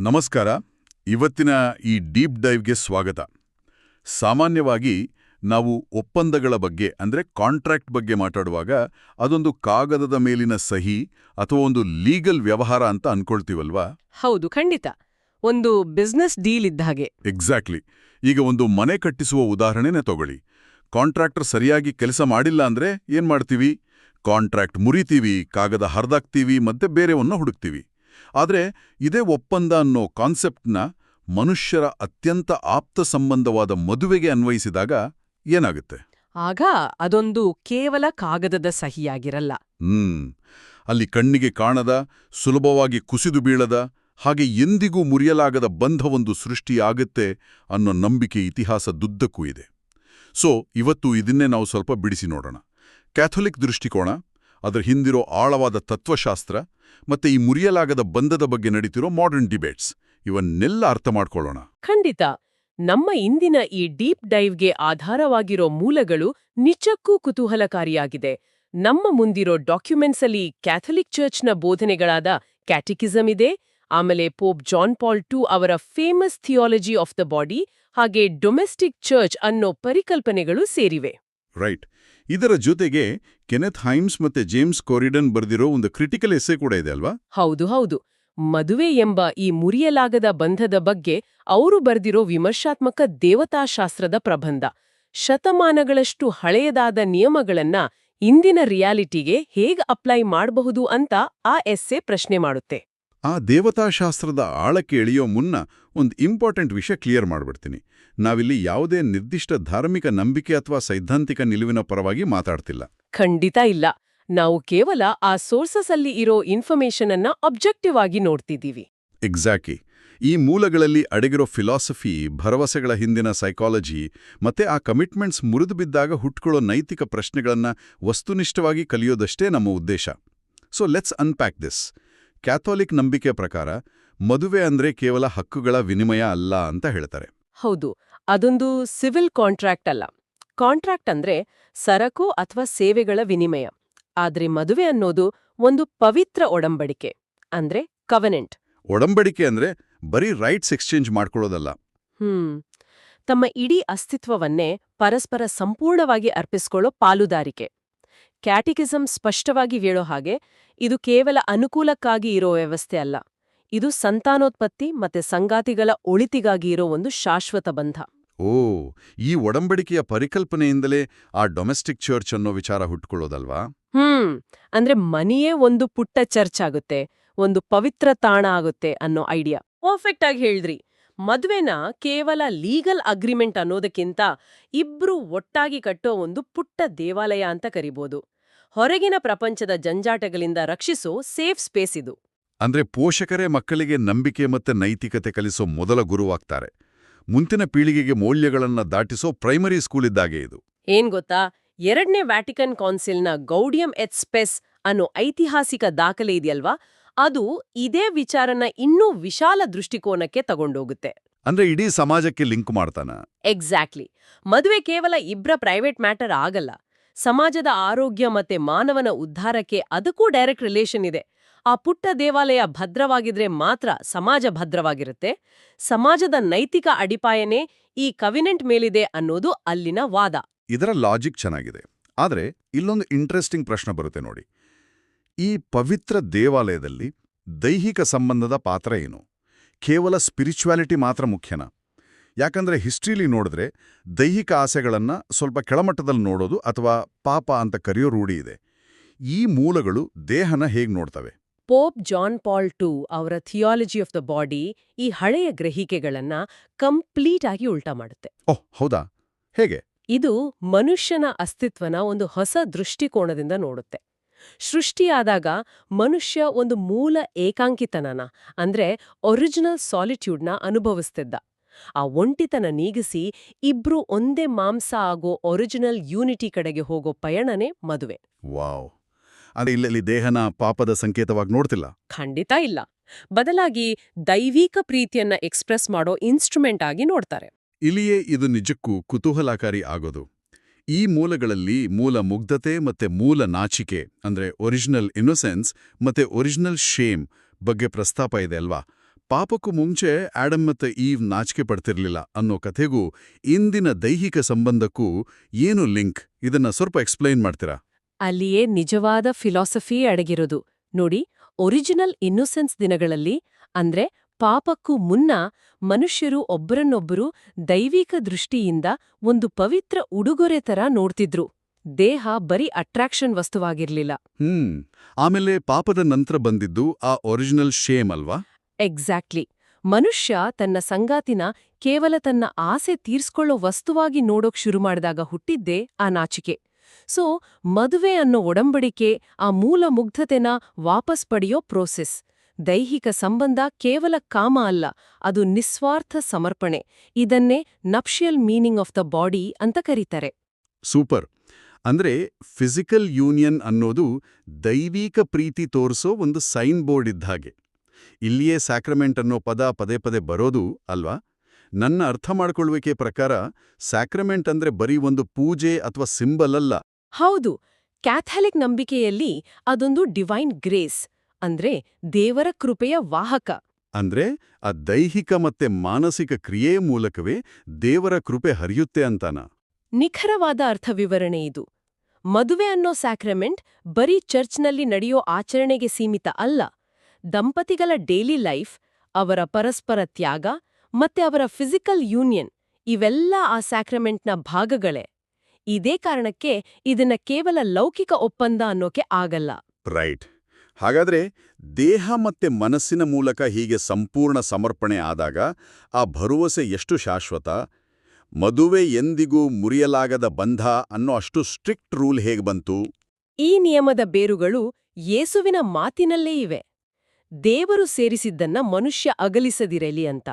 ನಮಸ್ಕಾರ. ಇವತ್ತಿನ ಈ ಡೀಪ್ ಡೈವ್ಗೆ ಸ್ವಾಗತ. ಸಾಮಾನ್ಯವಾಗಿ ನಾವು ಒಪ್ಪಂದಗಳ ಬಗ್ಗೆ ಅಂದ್ರೆ ಕಾಂಟ್ರಾಕ್ಟ್ ಬಗ್ಗೆ ಮಾತಾಡುವಾಗ ಅದೊಂದು ಕಾಗದದ ಮೇಲಿನ ಸಹಿ ಅಥವಾ ಒಂದು ಲೀಗಲ್ ವ್ಯವಹಾರ ಅಂತ ಅನ್ಕೊಳ್ತೀವಲ್ವಾ? ಹೌದು, ಖಂಡಿತ. ಒಂದು ಬಿಸ್ನೆಸ್ ಡೀಲ್ ಇದ್ದ ಹಾಗೆ. ಎಕ್ಸಾಕ್ಟ್ಲಿ. ಈಗ ಒಂದು ಮನೆ ಕಟ್ಟಿಸುವ ಉದಾಹರಣೆನೇ ತಗೊಳ್ಳಿ. ಕಾಂಟ್ರಾಕ್ಟರ್ ಸರಿಯಾಗಿ ಕೆಲಸ ಮಾಡಿಲ್ಲ ಅಂದ್ರೆ ಏನ್ ಮಾಡ್ತೀವಿ? ಕಾಂಟ್ರಾಕ್ಟ್ ಮುರಿತೀವಿ, ಕಾಗದ ಹರಿದಾಕ್ತೀವಿ, ಮತ್ತೆ ಬೇರೆಯನ್ನ ಹುಡುಕ್ತೀವಿ. ಆದರೆ ಇದೇ ಒಪ್ಪಂದ ಅನ್ನೋ ಕಾನ್ಸೆಪ್ಟ್ನ ಮನುಷ್ಯರ ಅತ್ಯಂತ ಆಪ್ತ ಸಂಬಂಧವಾದ ಮದುವೆಗೆ ಅನ್ವಯಿಸಿದಾಗ ಏನಾಗುತ್ತೆ? ಆಗ ಅದೊಂದು ಕೇವಲ ಕಾಗದದ ಸಹಿಯಾಗಿರಲ್ಲ. ಅಲ್ಲಿ ಕಣ್ಣಿಗೆ ಕಾಣದ, ಸುಲಭವಾಗಿ ಕುಸಿದು ಬೀಳದ, ಹಾಗೆ ಎಂದಿಗೂ ಮುರಿಯಲಾಗದ ಬಂಧವೊಂದು ಸೃಷ್ಟಿಯಾಗುತ್ತೆ ಅನ್ನೋ ನಂಬಿಕೆ ಇತಿಹಾಸದುದ್ದಕ್ಕೂ ಇದೆ. ಸೊ ಇವತ್ತು ಇದನ್ನೇ ನಾವು ಸ್ವಲ್ಪ ಬಿಡಿಸಿ ನೋಡೋಣ. ಕ್ಯಾಥೋಲಿಕ್ ದೃಷ್ಟಿಕೋನ, ಅದರ ಹಿಂದಿರೋ ಆಳವಾದ ತತ್ವಶಾಸ್ತ್ರ, ಮತ್ತೆ ಈ ಮುರಿಯಲಾಗದ ಬಂಧದ ಬಗ್ಗೆ ನಡೀತಿರೋ ಮಾಡರ್ನ್ ಡಿಬೇಟ್ಸ್, ಇವನ್ನೆಲ್ಲ ಅರ್ಥ ಮಾಡ್ಕೊಳ್ಳೋಣ. ಖಂಡಿತ. ನಮ್ಮ ಇಂದಿನ ಈ ಡೀಪ್ ಡೈವ್ಗೆ ಆಧಾರವಾಗಿರೋ ಮೂಲಗಳು ನಿಜಕ್ಕೂ ಕುತೂಹಲಕಾರಿಯಾಗಿದೆ. ನಮ್ಮ ಮುಂದಿರೋ ಡಾಕ್ಯುಮೆಂಟ್ಸ್ ಅಲ್ಲಿ ಕ್ಯಾಥೋಲಿಕ್ ಚರ್ಚ್ನ ಬೋಧನೆಗಳಾದ ಕ್ಯಾಟಿಕಿಸಮ್ ಇದೆ, ಆಮೇಲೆ ಪೋಪ್ ಜಾನ್ ಪಾಲ್ II ಅವರ famous theology of the body, ಹಾಗೆ ಡೊಮೆಸ್ಟಿಕ್ ಚರ್ಚ್ ಅನ್ನೋ ಪರಿಕಲ್ಪನೆಗಳು ಸೇರಿವೆ. ರೈಟ್. ಇದರ ಜೊತೆಗೆ ಕೆನೆತ್ ಹೈಮ್ಸ್ ಮತ್ತೆ ಜೇಮ್ಸ್ ಕೊರಿಡನ್ ಬರೆದಿರೋ ಒಂದು ಕ್ರಿಟಿಕಲ್ ಎಸ್ಸೆ ಕೂಡ ಇದೆ ಅಲ್ವಾ? ಹೌದು. ಮದುವೆ ಎಂಬ ಈ ಮುರಿಯಲಾಗದ ಬಂಧದ ಬಗ್ಗೆ ಅವರು ಬರೆದಿರೋ ವಿಮರ್ಶಾತ್ಮಕ ದೇವತಾಶಾಸ್ತ್ರದ ಪ್ರಬಂಧ ಶತಮಾನಗಳಷ್ಟು ಹಳೆಯದಾದ ನಿಯಮಗಳನ್ನ ಇಂದಿನ ರಿಯಾಲಿಟಿಗೆ ಹೇಗೆ ಅಪ್ಲೈ ಮಾಡಬಹುದು ಅಂತ ಆ ಎಸ್ಸೆ ಪ್ರಶ್ನೆ ಮಾಡುತ್ತೆ. ಆ ದೇವತಾಶಾಸ್ತ್ರದ ಆಳಕ್ಕೆ ಇಳಿಯೋ ಮುನ್ನ ಒಂದು ಇಂಪಾರ್ಟೆಂಟ್ ವಿಷಯ ಕ್ಲಿಯರ್ ಮಾಡ್ಬಿಡ್ತೀನಿ. ನಾವಿಲ್ಲಿ ಯಾವುದೇ ನಿರ್ದಿಷ್ಟ ಧಾರ್ಮಿಕ ನಂಬಿಕೆ ಅಥವಾ ಸೈದ್ಧಾಂತಿಕ ನಿಲುವಿನ ಪರವಾಗಿ ಮಾತಾಡ್ತಿಲ್ಲ. ಖಂಡಿತ ಇಲ್ಲ. ನಾವು ಕೇವಲ ಆ ಸೋರ್ಸಸ್ ಅಲ್ಲಿ ಇರೋ ಇನ್ಫಾರ್ಮೇಶನ್ ಅನ್ನ ಅಬ್ಜೆಕ್ಟಿವ್ ಆಗಿ ನೋಡ್ತಿದ್ದೀವಿ. ಎಕ್ಸಾಕ್ಟ್ಲಿ. ಈ ಮೂಲಗಳಲ್ಲಿ ಅಡಗಿರೋ ಫಿಲಾಸಫಿ, ಭರವಸೆಗಳ ಹಿಂದಿನ ಸೈಕಾಲಜಿ, ಮತ್ತೆ ಆ ಕಮಿಟ್ಮೆಂಟ್ಸ್ ಮುರಿದು ಬಿದ್ದಾಗ ಹುಟ್ಕೊಳ್ಳೋ ನೈತಿಕ ಪ್ರಶ್ನೆಗಳನ್ನ ವಸ್ತುನಿಷ್ಠವಾಗಿ ಕಲಿಯೋದಷ್ಟೇ ನಮ್ಮ ಉದ್ದೇಶ. So let's unpack this. Catholic ನಂಬಿಕೆ ಪ್ರಕಾರ ಮದುವೆ ಅಂದ್ರೆ ಕೇವಲ ಹಕ್ಕುಗಳ ವಿನಿಮಯ ಅಲ್ಲ ಅಂತ ಹೇಳ್ತಾರೆ. ಹೌದು, ಅದೊಂದು ಸಿವಿಲ್ ಕಾಂಟ್ರಾಕ್ಟ್ ಅಲ್ಲ. ಕಾಂಟ್ರಾಕ್ಟ್ ಅಂದ್ರೆ ಸರಕು ಅಥವಾ ಸೇವೆಗಳ ವಿನಿಮಯ. ಆದ್ರೆ ಮದುವೆ ಅನ್ನೋದು ಒಂದು ಪವಿತ್ರ ಒಡಂಬಡಿಕೆ, ಅಂದ್ರೆ ಕವೆನೆಂಟ್. ಒಡಂಬಡಿಕೆ ಅಂದ್ರೆ ಬರೀ ರೈಟ್ಸ್ ಎಕ್ಸ್ಚೇಂಜ್ ಮಾಡ್ಕೊಳ್ಳೋದಲ್ಲ. ತಮ್ಮ ಇಡೀ ಅಸ್ತಿತ್ವವನ್ನೇ ಪರಸ್ಪರ ಸಂಪೂರ್ಣವಾಗಿ ಅರ್ಪಿಸ್ಕೊಳ್ಳೋ ಪಾಲುದಾರಿಕೆ. ಕ್ಯಾಟಿಕಿಸಮ್ ಸ್ಪಷ್ಟವಾಗಿ ಹೇಳೋ ಹಾಗೆ ಇದು ಕೇವಲ ಅನುಕೂಲಕ್ಕಾಗಿ ಇರೋ ವ್ಯವಸ್ಥೆ ಅಲ್ಲ. ಇದು ಸಂತಾನೋತ್ಪತ್ತಿ ಮತ್ತೆ ಸಂಗಾತಿಗಳ ಒಳಿತಿಗಾಗಿ ಇರೋ ಒಂದು ಶಾಶ್ವತ ಬಂಧ. ಈ ಒಡಂಬಡಿಕೆಯ ಪರಿಕಲ್ಪನೆಯಿಂದಲೇ ಆ ಡೊಮೆಸ್ಟಿಕ್ ಚರ್ಚ್ ಅನ್ನೋ ವಿಚಾರ ಹುಟ್ಕೊಳ್ಳೋದಲ್ವಾ? ಅಂದ್ರೆ ಮನೆಯೇ ಒಂದು ಪುಟ್ಟ ಚರ್ಚ್ ಆಗುತ್ತೆ, ಒಂದು ಪವಿತ್ರ ತಾಣ ಆಗುತ್ತೆ ಅನ್ನೋ ಐಡಿಯಾ ಪರ್ಫೆಕ್ಟ್ ಆಗಿ ಹೇಳಿದ್ರಿ. ಮದ್ವೆನ ಕೇವಲ ಲೀಗಲ್ ಅಗ್ರಿಮೆಂಟ್ ಅನ್ನೋದಕ್ಕಿಂತ ಇಬ್ರು ಒಟ್ಟಾಗಿ ಕಟ್ಟೋ ಒಂದು ಪುಟ್ಟ ದೇವಾಲಯ ಅಂತ ಕರಿಬೋದು. ಹೊರಗಿನ ಪ್ರಪಂಚದ ಜಂಜಾಟಗಳಿಂದ ರಕ್ಷಿಸೋ ಸೇಫ್ ಸ್ಪೇಸ್ ಇದು. ಅಂದ್ರೆ ಪೋಷಕರೇ ಮಕ್ಕಳಿಗೆ ನಂಬಿಕೆ ಮತ್ತೆ ನೈತಿಕತೆ ಕಲಿಸೋ ಮೊದಲ ಗುರುವಾಗ್ತಾರೆ. ಮುಂದಿನ ಪೀಳಿಗೆಗೆ ಮೌಲ್ಯಗಳನ್ನ ದಾಟಿಸೋ ಪ್ರೈಮರಿ ಸ್ಕೂಲ್ ಇದ್ದಾಗೆ ಇದು. ಏನ್ ಗೊತ್ತಾ, 2ನೇ ವ್ಯಾಟಿಕನ್ ಕೌನ್ಸಿಲ್ನ ಗೌಡಿಯಂ ಎಟ್ ಸ್ಪೆಸ್ ಅನ್ನೋ ಐತಿಹಾಸಿಕ ದಾಖಲೆ ಇದೆಯಲ್ವಾ, ಅದು ಇದೇ ವಿಚಾರನ ಇನ್ನೂ ವಿಶಾಲ ದೃಷ್ಟಿಕೋನಕ್ಕೆ ತಗೊಂಡೋಗುತ್ತೆ. ಅಂದ್ರೆ ಇಡೀ ಸಮಾಜಕ್ಕೆ ಲಿಂಕ್ ಮಾಡ್ತಾನ. ಎಕ್ಸಾಕ್ಟ್ಲಿ. ಮದುವೆ ಕೇವಲ ಇಬ್ರ ಪ್ರೈವೇಟ್ ಮ್ಯಾಟರ್ ಆಗಲ್ಲ. ಸಮಾಜದ ಆರೋಗ್ಯ ಮತ್ತೆ ಮಾನವನ ಉದ್ಧಾರಕ್ಕೆ ಅದಕ್ಕೂ ಡೈರೆಕ್ಟ್ ರಿಲೇಷನ್ ಇದೆ. ಆ ಪುಟ್ಟ ದೇವಾಲಯ ಭದ್ರವಾಗಿದ್ರೆ ಮಾತ್ರ ಸಮಾಜ ಭದ್ರವಾಗಿರುತ್ತೆ. ಸಮಾಜದ ನೈತಿಕ ಅಡಿಪಾಯನೇ ಈ ಕವಿನೆಂಟ್ ಮೇಲಿದೆ ಅನ್ನೋದು ಅಲ್ಲಿನ ವಾದ. ಇದರ ಲಾಜಿಕ್ ಚೆನ್ನಾಗಿದೆ. ಆದ್ರೆ ಇಲ್ಲೊಂದು ಇಂಟ್ರೆಸ್ಟಿಂಗ್ ಪ್ರಶ್ನೆ ಬರುತ್ತೆ ನೋಡಿ. ಈ ಪವಿತ್ರ ದೇವಾಲಯದಲ್ಲಿ ದೈಹಿಕ ಸಂಬಂಧದ ಪಾತ್ರ ಏನು? ಕೇವಲ ಸ್ಪಿರಿಚುವಾಲಿಟಿ ಮಾತ್ರ ಮುಖ್ಯನಾ? ಯಾಕಂದ್ರೆ ಹಿಸ್ಟ್ರಿಲಿ ನೋಡಿದ್ರೆ ದೈಹಿಕ ಆಸೆಗಳನ್ನ ಸ್ವಲ್ಪ ಕೆಳಮಟ್ಟದಲ್ಲಿ ನೋಡೋದು ಅಥವಾ ಪಾಪ ಅಂತ ಕರೆಯೋ ರೂಢಿ ಇದೆ. ಈ ಮೂಲಗಳು ದೇಹನ ಹೇಗ್ ನೋಡ್ತವೆ? ಪೋಪ್ ಜಾನ್ ಪಾಲ್ II ಅವರ ಥಿಯಾಲಜಿ ಆಫ್ ದ ಬಾಡಿ ಈ ಹಳೆಯ ಗ್ರಹಿಕೆಗಳನ್ನ ಕಂಪ್ಲೀಟ್ ಆಗಿ ಉಲ್ಟಾ ಮಾಡುತ್ತೆ. ಹೌದಾ? ಹೇಗೆ? ಇದು ಮನುಷ್ಯನ ಅಸ್ತಿತ್ವನ ಒಂದು ಹೊಸ ದೃಷ್ಟಿಕೋನದಿಂದ ನೋಡುತ್ತೆ. ಸೃಷ್ಟಿಯಾದಾಗ ಮನುಷ್ಯ ಒಂದು ಮೂಲ ಏಕಾಂಕಿತನನ ಅಂದ್ರೆ ಒರಿಜಿನಲ್ ಸಾಲಿಟ್ಯೂಡ್ನ ಅನುಭವಿಸ್ತಿದ್ದ. ಆ ಒಂಟಿತನ ನೀಗಿಸಿ ಇಬ್ರು ಒಂದೇ ಮಾಂಸ ಆಗೋ ಒರಿಜಿನಲ್ ಯೂನಿಟಿ ಕಡೆಗೆ ಹೋಗೋ ಪಯಣನೇ ಮದುವೆ. ವಾವ್! ಅಂದ್ರೆ ಇಲ್ಲಿ ದೇಹನ ಪಾಪದ ಸಂಕೇತವಾಗಿ ನೋಡ್ತಿಲ್ಲ. ಖಂಡಿತ ಇಲ್ಲ. ಬದಲಾಗಿ ದೈವಿಕ ಪ್ರೀತಿಯನ್ನ ಎಕ್ಸ್ಪ್ರೆಸ್ ಮಾಡೋ ಇನ್ಸ್ಟ್ರೂಮೆಂಟ್ ಆಗಿ ನೋಡ್ತಾರೆ. ಇಲ್ಲಿಯೇ ಇದು ನಿಜಕ್ಕೂ ಕುತೂಹಲಕಾರಿ ಆಗೋದು. ಈ ಮೂಲಗಳಲ್ಲಿ ಮೂಲ ಮುಗ್ಧತೆ ಮತ್ತೆ ಮೂಲ ನಾಚಿಕೆ ಅಂದ್ರೆ ಒರಿಜಿನಲ್ ಇನ್ನೊಸೆನ್ಸ್ ಮತ್ತೆ ಒರಿಜಿನಲ್ ಶೇಮ್ ಬಗ್ಗೆ ಪ್ರಸ್ತಾಪ ಇದೆ ಅಲ್ವಾ? ಪಾಪಕ್ಕೂ ಮುಂಚೆ ಆಡಮ್ ಮತ್ತು ಈವ್ ನಾಚಿಕೆ ಪಡ್ತಿರ್ಲಿಲ್ಲ ಅನ್ನೋ ಕಥೆಗೂ ಇಂದಿನ ದೈಹಿಕ ಸಂಬಂಧಕ್ಕೂ ಏನು ಲಿಂಕ್ ಇದನ್ನ ಸ್ವಲ್ಪ ಎಕ್ಸ್ಪ್ಲೈನ್ ಮಾಡ್ತೀರಾ? ಅಲ್ಲಿಯೇ ನಿಜವಾದ ಫಿಲಾಸಫಿ ಅಡಗಿರೋದು. ನೋಡಿ, ಒರಿಜಿನಲ್ ಇನ್ನೊಸೆನ್ಸ್ ದಿನಗಳಲ್ಲಿ ಅಂದ್ರೆ ಪಾಪಕ್ಕೂ ಮುನ್ನ ಮನುಷ್ಯರು ಒಬ್ಬರನ್ನೊಬ್ಬರು ದೈವಿಕ ದೃಷ್ಟಿಯಿಂದ ಒಂದು ಪವಿತ್ರ ಉಡುಗೊರೆ ತರ ನೋಡ್ತಿದ್ರು. ದೇಹ ಬರೀ ಅಟ್ರಾಕ್ಷನ್ ವಸ್ತುವಾಗಿರ್ಲಿಲ್ಲ. ಆಮೇಲೆ ಪಾಪದ ನಂತರ ಬಂದಿದ್ದು ಆ ಒರಿಜಿನಲ್ ಶೇಮ್ ಅಲ್ವಾ? ಎಕ್ಸಾಕ್ಟ್ಲಿ. ಮನುಷ್ಯ ತನ್ನ ಸಂಗಾತಿನ ಕೇವಲ ತನ್ನ ಆಸೆ ತೀರ್ಸ್ಕೊಳ್ಳೋ ವಸ್ತುವಾಗಿ ನೋಡೋಕ್ ಶುರು ಮಾಡಿದಾಗ ಹುಟ್ಟಿದ್ದೇ ಆ ನಾಚಿಕೆ. ಸೊ ಮದುವೆ ಅನ್ನೋ ಒಡಂಬಡಿಕೆ ಆ ಮೂಲ ಮುಗ್ಧತೆನ ವಾಪಸ್ ಪಡೆಯೋ ಪ್ರೋಸೆಸ್. ದೈಹಿಕ ಸಂಬಂಧ ಕೇವಲ ಕಾಮ ಅಲ್ಲ, ಅದು ನಿಸ್ವಾರ್ಥ ಸಮರ್ಪಣೆ. ಇದನ್ನೇ ನಪ್ಷಿಯಲ್ ಮೀನಿಂಗ್ ಆಫ್ ದ ಬಾಡಿ ಅಂತ ಕರೀತಾರೆ. ಸೂಪರ್. ಅಂದ್ರೆ ಫಿಸಿಕಲ್ ಯೂನಿಯನ್ ಅನ್ನೋದು ದೈವಿಕ ಪ್ರೀತಿ ತೋರಿಸೋ ಒಂದು ಸೈನ್ ಬೋರ್ಡ್ ಇದ್ದ ಹಾಗೆ. ಇಲ್ಲಿಯೇ ಸ್ಯಾಕ್ರಮೆಂಟ್ ಅನ್ನೋ ಪದ ಪದೇ ಪದೇ ಬರೋದು ಅಲ್ವಾ? ನನ್ನ ಅರ್ಥ ಮಾಡ್ಕೊಳ್ಳುವಿಕೆ ಪ್ರಕಾರ ಸ್ಯಾಕ್ರಮೆಂಟ್ ಅಂದ್ರೆ ಬರೀ ಒಂದು ಪೂಜೆ ಅಥವಾ ಸಿಂಬಲ್ ಅಲ್ಲ. ಹೌದು, ಕ್ಯಾಥಲಿಕ್ ನಂಬಿಕೆಯಲ್ಲಿ ಅದೊಂದು ಡಿವೈನ್ ಗ್ರೇಸ್, ಅಂದ್ರೆ ದೇವರ ಕೃಪೆಯ ವಾಹಕ. ಅಂದ್ರೆ ಆ ದೈಹಿಕ ಮತ್ತೆ ಮಾನಸಿಕ ಕ್ರಿಯೆ ಮೂಲಕವೇ ದೇವರ ಕೃಪೆ ಹರಿಯುತ್ತೆ ಅಂತಾನ? ನಿಖರವಾದ ಅರ್ಥವಿವರಣೆ ಇದು. ಮದುವೆ ಅನ್ನೋ ಸ್ಯಾಕ್ರಮೆಂಟ್ ಬರೀ ಚರ್ಚ್ನಲ್ಲಿ ನಡೆಯೋ ಆಚರಣೆಗೆ ಸೀಮಿತ ಅಲ್ಲ. ದಂಪತಿಗಳ ಡೈಲಿ ಲೈಫ್, ಅವರ ಪರಸ್ಪರ ತ್ಯಾಗ ಮತ್ತೆ ಅವರ ಫಿಸಿಕಲ್ ಯೂನಿಯನ್, ಇವೆಲ್ಲ ಆ ಸ್ಯಾಕ್ರಮೆಂಟ್ನ ಭಾಗಗಳೇ. ಇದೇ ಕಾರಣಕ್ಕೆ ಇದನ್ನ ಕೇವಲ ಲೌಕಿಕ ಒಪ್ಪಂದ ಅನ್ನೋಕೆ ಆಗಲ್ಲ. ರೈಟ್. ಹಾಗಾದ್ರೆ ದೇಹ ಮತ್ತೆ ಮನಸ್ಸಿನ ಮೂಲಕ ಹೀಗೆ ಸಂಪೂರ್ಣ ಸಮರ್ಪಣೆ ಆದಾಗ ಆ ಭರವಸೆ ಎಷ್ಟು ಶಾಶ್ವತ? ಮದುವೆ ಎಂದಿಗೂ ಮುರಿಯಲಾಗದ ಬಂಧ ಅನ್ನೋ ಅಷ್ಟು ಸ್ಟ್ರಿಕ್ಟ್ ರೂಲ್ ಹೇಗೆ ಬಂತು? ಈ ನಿಯಮದ ಬೇರುಗಳು ಯೇಸುವಿನ ಮಾತಿನಲ್ಲೇ ಇವೆ. ದೇವರು ಸೇರಿಸಿದ್ದನ್ನ ಮನುಷ್ಯ ಅಗಲಿಸದಿರಲಿ ಅಂತ.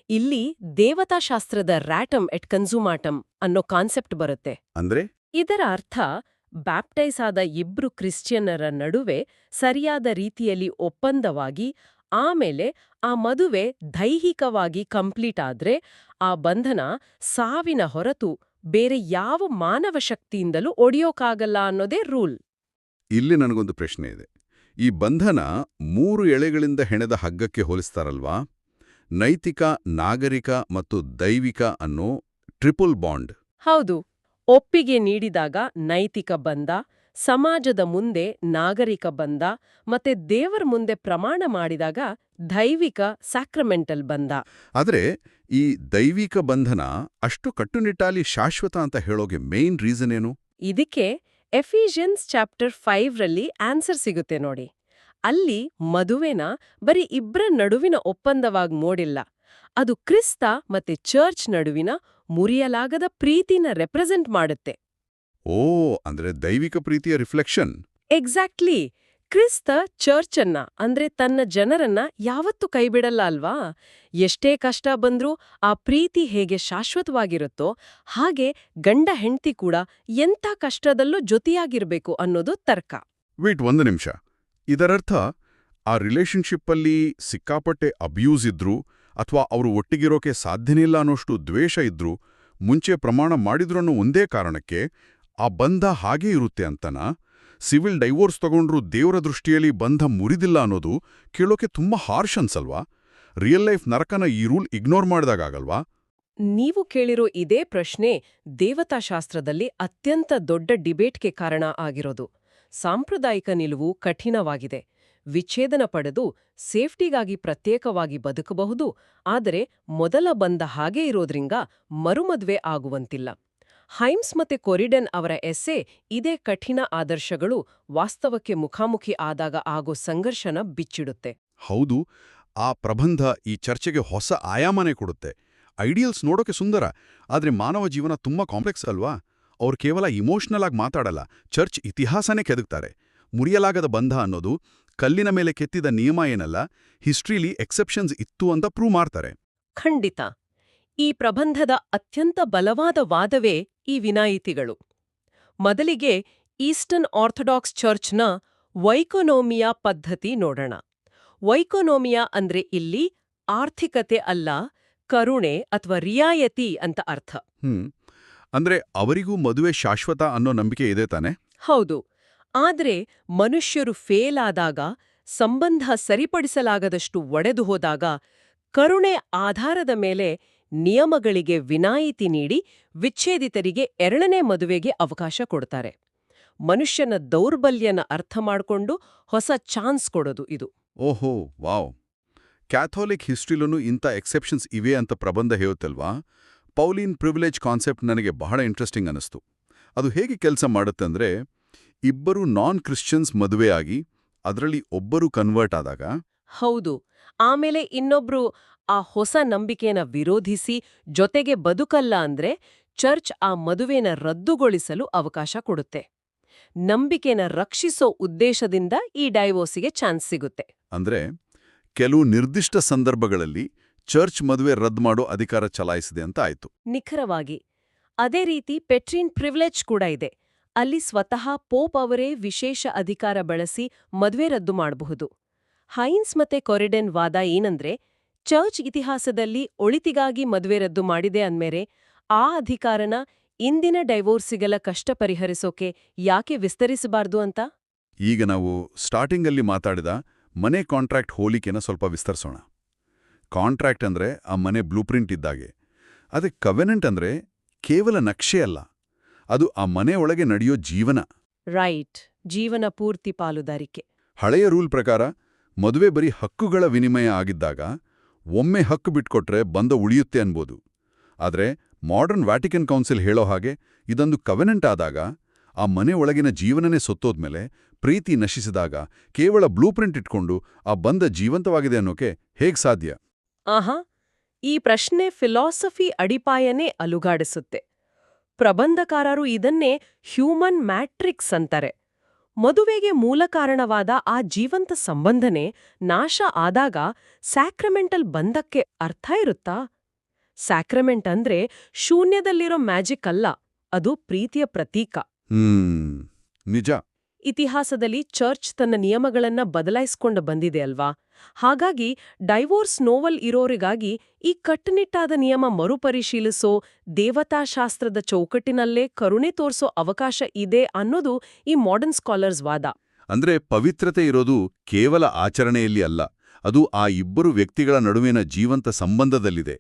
ಇಲ್ಲಿ ದೇವತಾಶಾಸ್ತ್ರದ ರ್ಯಾಟಮ್ ಎಟ್ ಕನ್ಸುಮಾಟಮ್ ಅನ್ನೋ ಕಾನ್ಸೆಪ್ಟ್ ಬರುತ್ತೆ. ಅಂದ್ರೆ ಇದರ ಅರ್ಥ, ಬ್ಯಾಪ್ಟೈಸ್ ಆದ ಇಬ್ರು ಕ್ರಿಶ್ಚಿಯನ್ನರ ನಡುವೆ ಸರಿಯಾದ ರೀತಿಯಲ್ಲಿ ಒಪ್ಪಂದವಾಗಿ ಆಮೇಲೆ ಆ ಮದುವೆ ದೈಹಿಕವಾಗಿ ಕಂಪ್ಲೀಟ್ ಆದ್ರೆ ಆ ಬಂಧನ ಸಾವಿನ ಹೊರತು ಬೇರೆ ಯಾವ ಮಾನವ ಶಕ್ತಿಯಿಂದಲೂ ಒಡೆಯೋಕ್ಕಾಗಲ್ಲ ಅನ್ನೋದೇ ರೂಲ್. ಇಲ್ಲಿ ನನಗೊಂದು ಪ್ರಶ್ನೆ ಇದೆ. ಈ ಬಂಧನ 3 ಎಳೆಗಳಿಂದ ಹೆಣೆದ ಹಗ್ಗಕ್ಕೆ ಹೋಲಿಸ್ತಾರಲ್ವಾ? ನೈತಿಕ, ನಾಗರಿಕ ಮತ್ತು ದೈವಿಕ ಅನ್ನೋ ಟ್ರಿಪಲ್ ಬಾಂಡ್. ಹೌದು. ಒಪ್ಪಿಗೆ ನೀಡಿದಾಗ ನೈತಿಕ ಬಂಧ, ಸಮಾಜದ ಮುಂದೆ ನಾಗರಿಕ ಬಂಧ, ಮತ್ತೆ ದೇವರ ಮುಂದೆ ಪ್ರಮಾಣ ಮಾಡಿದಾಗ ದೈವಿಕ ಸ್ಯಾಕ್ರಮೆಂಟಲ್ ಬಂಧ. ಆದರೆ ಈ ದೈವಿಕ ಬಂಧನ ಅಷ್ಟು ಕಟ್ಟುನಿಟ್ಟಾಗಿ ಶಾಶ್ವತ ಅಂತ ಹೇಳೋಗೆ ಮೇನ್ ರೀಸನ್ ಏನು? ಇದಕ್ಕೆ ಎಫಿಷಿಯನ್ಸ್ ಚಾಪ್ಟರ್ 5 ರಲ್ಲಿ ಆನ್ಸರ್ ಸಿಗುತ್ತೆ ನೋಡಿ. ಅಲ್ಲಿ ಮದುವೆನ ಬರೀ ಇಬ್ರ ನಡುವಿನ ಒಪ್ಪಂದವಾಗಿ ನೋಡಿಲ್ಲ, ಅದು ಕ್ರಿಸ್ತ ಮತ್ತೆ ಚರ್ಚ್ ನಡುವಿನ ಮುರಿಯಲಾಗದ ಪ್ರೀತಿನ ರೆಪ್ರೆಸೆಂಟ್ ಮಾಡುತ್ತೆ. ಓ, ಅಂದ್ರೆ ದೈವಿಕ ಪ್ರೀತಿಯ ರಿಫ್ಲೆಕ್ಷನ್. ಎಕ್ಸಾಕ್ಟ್ಲಿ. ಕ್ರಿಸ್ತ ಚರ್ಚನ್ನ ಅಂದ್ರೆ ತನ್ನ ಜನರನ್ನ ಯಾವತ್ತೂ ಕೈಬಿಡಲ್ಲ ಅಲ್ವಾ? ಎಷ್ಟೇ ಕಷ್ಟ ಬಂದ್ರೂ ಆ ಪ್ರೀತಿ ಹೇಗೆ ಶಾಶ್ವತವಾಗಿರುತ್ತೋ ಹಾಗೆ ಗಂಡ ಹೆಂಡ್ತಿ ಕೂಡ ಎಂಥ ಕಷ್ಟದಲ್ಲೂ ಜೊತೆಯಾಗಿರ್ಬೇಕು ಅನ್ನೋದು ತರ್ಕ. ವೇಟ್, 1 ನಿಮಿಷ. ಇದರರ್ಥ ಆ ರಿಲೇಶನ್ಶಿಪ್ಪಲ್ಲಿ ಸಿಕ್ಕಾಪಟ್ಟೆ ಅಬ್ಯೂಸ್ ಇದ್ರು ಅಥವಾ ಅವರು ಒಟ್ಟಿಗಿರೋಕೆ ಸಾಧ್ಯನಿಲ್ಲ ಅನ್ನೋಷ್ಟು ದ್ವೇಷ ಇದ್ರು ಮುಂಚೆ ಪ್ರಮಾಣ ಮಾಡಿದ್ರು ಅನ್ನೋ ಒಂದೇ ಕಾರಣಕ್ಕೆ ಆ ಬಂಧ ಹಾಗೇ ಇರುತ್ತೆ ಅಂತನಾ? ಸಿವಿಲ್ ಡೈವೋರ್ಸ್ ತಗೊಂಡ್ರು ದೇವರ ದೃಷ್ಟಿಯಲ್ಲಿ ಬಂಧ ಮುರಿದಿಲ್ಲ ಅನ್ನೋದು ಕೇಳೋಕೆ ತುಂಬಾ ಹಾರ್ಷ್ ಅನ್ಸಲ್ವಾ? ರಿಯಲ್ ಲೈಫ್ ನರಕನ ಈ ರೂಲ್ ಇಗ್ನೋರ್ ಮಾಡಿದಾಗಲ್ವಾ? ನೀವು ಕೇಳಿರೋ ಇದೇ ಪ್ರಶ್ನೆ ದೇವತಾಶಾಸ್ತ್ರದಲ್ಲಿ ಅತ್ಯಂತ ದೊಡ್ಡ ಡಿಬೇಟ್ಗೆ ಕಾರಣ ಆಗಿರೋದು. ಸಾಂಪ್ರದಾಯಿಕ ನಿಲುವು ಕಠಿಣವಾಗಿದೆ. ವಿಚ್ಛೇದನ ಪಡೆದು ಸೇಫ್ಟಿಗಾಗಿ ಪ್ರತ್ಯೇಕವಾಗಿ ಬದುಕಬಹುದು, ಆದರೆ ಮೊದಲ ಬಂಧ ಹಾಗೇ ಇರೋದ್ರಿಂದ ಮರುಮದ್ವೆ ಆಗುವಂತಿಲ್ಲ. ಹೈಮ್ಸ್ ಮತ್ತೆ ಕೊರಿಡನ್ ಅವರ ಎಸ್ಸೆ ಇದೇ ಕಠಿಣ ಆದರ್ಶಗಳು ವಾಸ್ತವಕ್ಕೆ ಮುಖಾಮುಖಿ ಆದಾಗ ಆಗೋ ಸಂಘರ್ಷನ ಬಿಚ್ಚಿಡುತ್ತೆ. ಹೌದು, ಆ ಪ್ರಬಂಧ ಈ ಚರ್ಚೆಗೆ ಹೊಸ ಆಯಾಮನೆ ಕೊಡುತ್ತೆ. ಐಡಿಯಲ್ಸ್ ನೋಡೋಕೆ ಸುಂದರ, ಆದ್ರೆ ಮಾನವ ಜೀವನ ತುಂಬಾ ಕಾಂಪ್ಲೆಕ್ಸ್ ಅಲ್ವಾ? ಅವ್ರು ಕೇವಲ ಇಮೋಷನಲ್ ಆಗಿ ಮಾತಾಡಲ್ಲ, ಚರ್ಚ್ ಇತಿಹಾಸನೇ ಕೆದಕ್ತಾರೆ. ಮುರಿಯಲಾಗದ ಬಂಧ ಅನ್ನೋದು ಕಲ್ಲಿನ ಮೇಲೆ ಕೆತ್ತಿದ ನಿಯಮ ಏನಲ್ಲ, ಹಿಸ್ಟ್ರಿಲಿ ಎಕ್ಸೆಪ್ಷನ್ಸ್ ಇತ್ತು ಅಂತ ಪ್ರೂವ್ ಮಾಡ್ತಾರೆ. ಖಂಡಿತ. ಈ ಪ್ರಬಂಧದ ಅತ್ಯಂತ ಬಲವಾದ ವಾದವೇ ಈ ವಿನಾಯಿತಿಗಳು. ಮೊದಲಿಗೆ ಈಸ್ಟರ್ನ್ ಆರ್ಥೋಡಾಕ್ಸ್ ಚರ್ಚ್ನ ವೈಕೋನೋಮಿಯಾ ಪದ್ಧತಿ ನೋಡೋಣ. ವೈಕೋನೋಮಿಯಾ ಅಂದ್ರೆ ಇಲ್ಲಿ ಆರ್ಥಿಕತೆ ಅಲ್ಲ, ಕರುಣೆ ಅಥವಾ ರಿಯಾಯತಿ ಅಂತ ಅರ್ಥ. ಅಂದ್ರೆ ಅವರಿಗೂ ಮದುವೆ ಶಾಶ್ವತ ಅನ್ನೋ ನಂಬಿಕೆ ಇದೆ ತಾನೆ? ಹೌದು. ಆದ್ರೆ ಮನುಷ್ಯರು ಫೇಲ್ ಆದಾಗ ಸಂಬಂಧ ಸರಿಪಡಿಸಲಾಗದಷ್ಟು ಒಡೆದು ಹೋದಾಗ ಕರುಣೆ ಆಧಾರದ ಮೇಲೆ ನಿಯಮಗಳಿಗೆ ವಿನಾಯಿತಿ ನೀಡಿ ವಿಚ್ಛೇದಿತರಿಗೆ ಎರಡನೇ ಮದುವೆಗೆ ಅವಕಾಶ ಕೊಡ್ತಾರೆ. ಮನುಷ್ಯನ ದೌರ್ಬಲ್ಯನ ಅರ್ಥ ಮಾಡಿಕೊಂಡು ಹೊಸ ಚಾನ್ಸ್ ಕೊಡೋದು ಇದು. ಓಹೋ ವಾವ್. ಕ್ಯಾಥೋಲಿಕ್ ಹಿಸ್ಟ್ರಿಲೂ ಇಂಥ ಎಕ್ಸೆಪ್ಷನ್ಸ್ ಇವೆ ಅಂತ ಪ್ರಬಂಧ ಹೇಳುತ್ತಲ್ವಾ? ಪೌಲಿನ್ ಪ್ರಿವಿಲೇಜ್ ಕಾನ್ಸೆಪ್ಟ್ ನನಗೆ ಬಹಳ ಇಂಟ್ರೆಸ್ಟಿಂಗ್ ಅನ್ನಿಸ್ತು. ಅದು ಹೇಗೆ ಕೆಲಸ ಮಾಡುತ್ತಂದ್ರೆ, ಇಬ್ಬರು ನಾನ್ ಕ್ರಿಶ್ಚಿಯನ್ಸ್ ಮದುವೆಯಾಗಿ ಅದರಲ್ಲಿ ಒಬ್ಬರು ಕನ್ವರ್ಟ್ ಆದಾಗ ಹೌದು, ಆಮೇಲೆ ಇನ್ನೊಬ್ರು ಆ ಹೊಸ ನಂಬಿಕೆನ ವಿರೋಧಿಸಿ ಜೊತೆಗೆ ಬದುಕಲ್ಲ ಅಂದ್ರೆ ಚರ್ಚ್ ಆ ಮದುವೆನ ರದ್ದುಗೊಳಿಸಲು ಅವಕಾಶ ಕೊಡುತ್ತೆ. ನಂಬಿಕೆನ ರಕ್ಷಿಸೋ ಉದ್ದೇಶದಿಂದ ಈ ಡೈವೋರ್ಸಿಗೆ ಚಾನ್ಸ್ ಸಿಗುತ್ತೆ. ಅಂದ್ರೆ ಕೆಲವು ನಿರ್ದಿಷ್ಟ ಸಂದರ್ಭಗಳಲ್ಲಿ ಚರ್ಚ್ ಮದುವೆ ರದ್ದು ಮಾಡೋ ಅಧಿಕಾರ ಚಲಾಯಿಸಿದೆ ಅಂತ ಆಯ್ತು. ನಿಖರವಾಗಿ. ಅದೇ ರೀತಿ ಪೆಟ್ರಿನ್ ಪ್ರಿವಿಲೇಜ್ ಕೂಡ ಇದೆ. ಅಲ್ಲಿ ಸ್ವತಃ ಪೋಪ್ ಅವರೇ ವಿಶೇಷ ಅಧಿಕಾರ ಬಳಸಿ ಮದುವೆ ರದ್ದು ಮಾಡಬಹುದು. ಹೈನ್ಸ್ ಮತ್ತೆ ಕೊರಿಡೆನ್ ವಾದ ಏನಂದ್ರೆ, ಚರ್ಚ್ ಇತಿಹಾಸದಲ್ಲಿ ಒಳಿತಿಗಾಗಿ ಮದುವೆ ರದ್ದು ಮಾಡಿದೆ ಅಂದ್ಮೇಲೆ ಆ ಅಧಿಕಾರನ ಇಂದಿನ ಡೈವೋರ್ಸಿಗಳ ಕಷ್ಟ ಪರಿಹರಿಸೋಕೆ ಯಾಕೆ ವಿಸ್ತರಿಸಬಾರ್ದು ಅಂತ. ಈಗ ನಾವು ಸ್ಟಾರ್ಟಿಂಗಲ್ಲಿ ಮಾತಾಡಿದ ಮನೆ ಕಾಂಟ್ರಾಕ್ಟ್ ಹೋಲಿಕೆನ ಸ್ವಲ್ಪ ವಿಸ್ತರಿಸೋಣ. ಕಾಂಟ್ರಾಕ್ಟ್ ಅಂದ್ರೆ ಆ ಮನೆ ಬ್ಲೂಪ್ರಿಂಟ್ ಇದ್ದಾಗೆ. ಅದೇ ಕವೆನೆಂಟ್ ಅಂದ್ರೆ ಕೇವಲ ನಕ್ಷೆ ಅಲ್ಲ, ಅದು ಆ ಮನೆ ಒಳಗೆ ನಡೆಯೋ ಜೀವನ. ರೈಟ್, ಜೀವನ ಪೂರ್ತಿ ಪಾಲುದಾರಿಕೆ. ಹಳೆಯ ರೂಲ್ ಪ್ರಕಾರ ಮದುವೆ ಬರೀ ಹಕ್ಕುಗಳ ವಿನಿಮಯ ಆಗಿದ್ದಾಗ ಒಮ್ಮೆ ಹಕ್ಕು ಬಿಟ್ಕೊಟ್ರೆ ಬಂಧ ಉಳಿಯುತ್ತೆ ಅನ್ಬೋದು. ಆದರೆ ಮಾಡರ್ನ್ ವ್ಯಾಟಿಕನ್ ಕೌನ್ಸಿಲ್ ಹೇಳೋ ಹಾಗೆ ಇದೊಂದು ಕವೆನೆಂಟ್ ಆದಾಗ, ಆ ಮನೆ ಒಳಗಿನ ಜೀವನನೇ ಸೊತ್ತೋದ್ಮೇಲೆ, ಪ್ರೀತಿ ನಶಿಸಿದಾಗ ಕೇವಲ ಬ್ಲೂಪ್ರಿಂಟ್ ಇಟ್ಕೊಂಡು ಆ ಬಂಧ ಜೀವಂತವಾಗಿದೆ ಅನ್ನೋಕೆ ಹೇಗ್ ಸಾಧ್ಯ? ಆಹಾ, ಈ ಪ್ರಶ್ನೆ ಫಿಲಾಸಫಿ ಅಡಿಪಾಯನೇ ಅಲುಗಾಡಿಸುತ್ತೆ. ಪ್ರಬಂಧಕಾರರು ಇದನ್ನೇ ಹ್ಯೂಮನ್ ಮ್ಯಾಟ್ರಿಕ್ಸ್ ಅಂತಾರೆ. ಮದುವೆಗೆ ಮೂಲ ಕಾರಣವಾದ ಆ ಜೀವಂತ ಸಂಬಂಧನೆ ನಾಶ ಆದಾಗ ಸ್ಯಾಕ್ರಮೆಂಟಲ್ ಬಂಧಕ್ಕೆ ಅರ್ಥ ಇರುತ್ತಾ? ಸ್ಯಾಕ್ರಮೆಂಟ್ ಅಂದ್ರೆ ಶೂನ್ಯದಲ್ಲಿರೋ ಮ್ಯಾಜಿಕ್ ಅಲ್ಲ, ಅದು ಪ್ರೀತಿಯ ಪ್ರತೀಕ. ನಿಜ. ಇತಿಹಾಸದಲ್ಲಿ ಚರ್ಚ್ ತನ್ನ ನಿಯಮಗಳನ್ನ ಬದಲಾಯಿಸ್ಕೊಂಡು ಬಂದಿದೆ ಅಲ್ವಾ? ಹಾಗಾಗಿ ಡೈವೋರ್ಸ್ ನೋವಲ್ ಇರೋರಿಗಾಗಿ ಈ ಕಟ್ಟುನಿಟ್ಟಾದ ನಿಯಮ ಮರುಪರಿಶೀಲಿಸೋ, ದೇವತಾಶಾಸ್ತ್ರದ ಚೌಕಟ್ಟಿನಲ್ಲೇ ಕರುಣೆ ತೋರ್ಸೋ ಅವಕಾಶ ಇದೆ ಅನ್ನೋದು ಈ ಮಾಡರ್ನ್ ಸ್ಕಾಲರ್ಸ್ ವಾದ. ಅಂದ್ರೆ ಪವಿತ್ರತೆ ಇರೋದು ಕೇವಲ ಆಚರಣೆಯಲ್ಲಿ ಅಲ್ಲ, ಅದು ಆ ಇಬ್ಬರು ವ್ಯಕ್ತಿಗಳ ನಡುವಿನ ಜೀವಂತ ಸಂಬಂಧದಲ್ಲಿದೆ.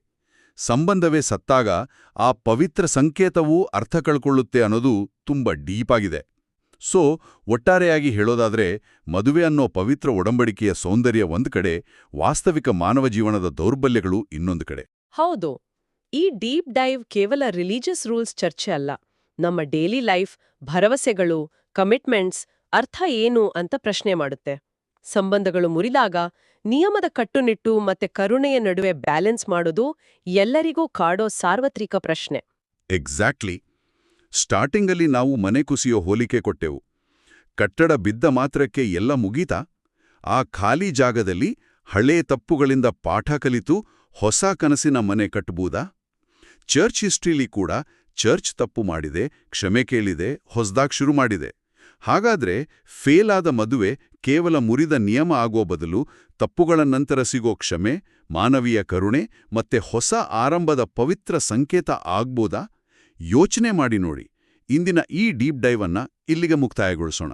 ಸಂಬಂಧವೇ ಸತ್ತಾಗ ಆ ಪವಿತ್ರ ಸಂಕೇತವೂ ಅರ್ಥ ಕಳ್ಕೊಳ್ಳುತ್ತೆ ಅನ್ನೋದು ತುಂಬ ಡೀಪಾಗಿದೆ. ಸೊ ಒಟ್ಟಾರೆಯಾಗಿ ಹೇಳೋದಾದ್ರೆ, ಮದುವೆ ಅನ್ನೋ ಪವಿತ್ರ ಒಡಂಬಡಿಕೆಯ ಸೌಂದರ್ಯ ಒಂದ್ ಕಡೆ, ವಾಸ್ತವಿಕ ಮಾನವ ಜೀವನದ ದೌರ್ಬಲ್ಯಗಳು ಇನ್ನೊಂದು ಕಡೆ. ಹೌದು, ಈ ಡೀಪ್ ಡೈವ್ ಕೇವಲ ರಿಲಿಜಿಯಸ್ ರೂಲ್ಸ್ ಚರ್ಚೆ ಅಲ್ಲ. ನಮ್ಮ ಡೈಲಿ ಲೈಫ್, ಭರವಸೆಗಳು, ಕಮಿಟ್ಮೆಂಟ್ಸ್ ಅರ್ಥ ಏನು ಅಂತ ಪ್ರಶ್ನೆ ಮಾಡುತ್ತೆ. ಸಂಬಂಧಗಳು ಮುರಿದಾಗ ನಿಯಮದ ಕಟ್ಟುನಿಟ್ಟು ಮತ್ತೆ ಕರುಣೆಯ ನಡುವೆ ಬ್ಯಾಲೆನ್ಸ್ ಮಾಡೋದು ಎಲ್ಲರಿಗೂ ಕಾಡೋ ಸಾರ್ವತ್ರಿಕ ಪ್ರಶ್ನೆ. ಎಕ್ಸಾಕ್ಟ್ಲಿ. ಸ್ಟಾರ್ಟಿಂಗಲ್ಲಿ ನಾವು ಮನೆ ಕುಸಿಯೋ ಹೋಲಿಕೆ ಕೊಟ್ಟೆವು. ಕಟ್ಟಡ ಬಿದ್ದ ಮಾತ್ರಕ್ಕೆ ಎಲ್ಲ ಮುಗೀತಾ? ಆ ಖಾಲಿ ಜಾಗದಲ್ಲಿ ಹಳೇ ತಪ್ಪುಗಳಿಂದ ಪಾಠ ಕಲಿತು ಹೊಸ ಕನಸಿನ ಮನೆ ಕಟ್ಟಬಹುದಾ? ಚರ್ಚ್ ಹಿಸ್ಟ್ರಿಲಿ ಕೂಡ ಚರ್ಚ್ ತಪ್ಪು ಮಾಡಿದೆ, ಕ್ಷಮೆ ಕೇಳಿದೆ, ಹೊಸ್ದಾಗ್ ಶುರು ಮಾಡಿದೆ. ಹಾಗಾದ್ರೆ ಫೇಲ್ ಆದ ಮದುವೆ ಕೇವಲ ಮುರಿದ ನಿಯಮ ಆಗೋ ಬದಲು ತಪ್ಪುಗಳ ನಂತರ ಸಿಗೋ ಕ್ಷಮೆ, ಮಾನವೀಯ ಕರುಣೆ ಮತ್ತೆ ಹೊಸ ಆರಂಭದ ಪವಿತ್ರ ಸಂಕೇತ ಆಗ್ಬೋದಾ? ಯೋಚನೆ ಮಾಡಿ ನೋಡಿ. ಇಂದಿನ ಈ ಡೀಪ್ ಡೈವ್ ಅನ್ನ ಇಲ್ಲಿಗೆ ಮುಕ್ತಾಯಗೊಳಿಸೋಣ.